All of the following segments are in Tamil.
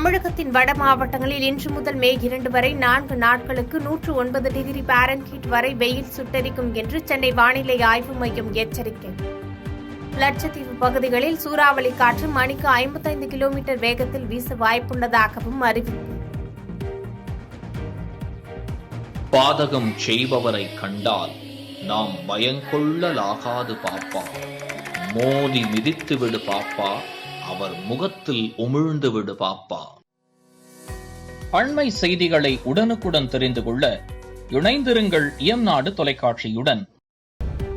தமிழகத்தின் வட மாவட்டங்களில் இன்று முதல் மே 2 வரை 4 நாட்களுக்கு 109 டிகிரி பாரன்ஹீட் வரை வெயில் சுட்டெரிக்கும் என்று சென்னை வானிலை ஆய்வு மையம் எச்சரிக்கை. லட்சத்தீவு பகுதிகளில் சூறாவளி காற்று மணிக்கு 55 கிலோமீட்டர் வேகத்தில் வீச வாய்ப்புள்ளதாகவும் அறிவிப்பு. பாதகம் செய்பவரை கண்டால் நாம் பயங்கொள்ளலாகாது பாப்பா, மோதி மிதித்து விடு பாப்பா, அவர் முகத்தில் உமிழ்ந்து விடு பாப்பா. அண்மை செய்திகளை உடனுக்குடன் தெரிந்து கொள்ள இணைந்திருங்கள் இயம்நாடு தொலைக்காட்சியுடன்.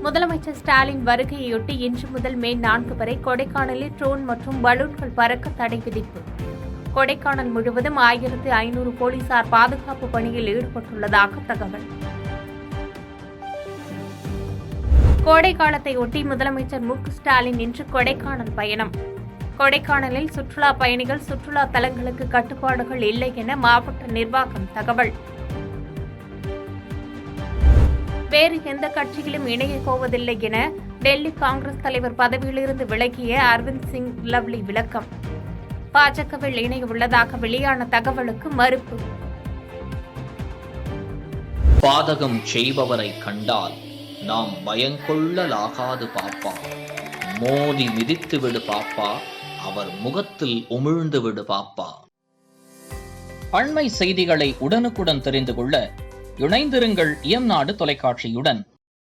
முதலமைச்சர் ஸ்டாலின் வருகையொட்டி இன்று முதல் மே 4 வரை கொடைக்கானலில் ட்ரோன் மற்றும் பலூன்கள் பறக்க தடை விதிப்பு. கொடைக்கானல் முழுவதும் 1500 போலீசார் பாதுகாப்பு பணியில் ஈடுபட்டுள்ளதாக தகவல். கோடை காலத்தை ஒட்டி முதலமைச்சர் மு க ஸ்டாலின் இன்று கொடைக்கானல் பயணம். கொடைக்கானலில் சுற்றுலா பயணிகள் சுற்றுலா தலங்களுக்கு கட்டுப்பாடுகள் இல்லை என மாவட்ட நிர்வாகம் தகவல். வேறு எந்த கட்சியிலும் இணையப் போவதில்லை என டெல்லி காங்கிரஸ் தலைவர் பதவியிலிருந்து விலகிய அரவிந்த் சிங் லவ்லி விளக்கம். பாஜகவில் இணைய உள்ளதாக வெளியான தகவலுக்கு மறுப்பு. பாதகம் செய்பவரை கண்டால் நாம் பயங்கொள்ளலாகாது பாப்பா, மோதி மிதித்து விடு பாப்பா, அவர் முகத்தில் உமிழ்ந்து விடு பாப்பா. அண்மை செய்திகளை உடனுக்குடன் தெரிந்து கொள்ள இணைந்திருங்கள் இயம்நாடு தொலைக்காட்சியுடன்.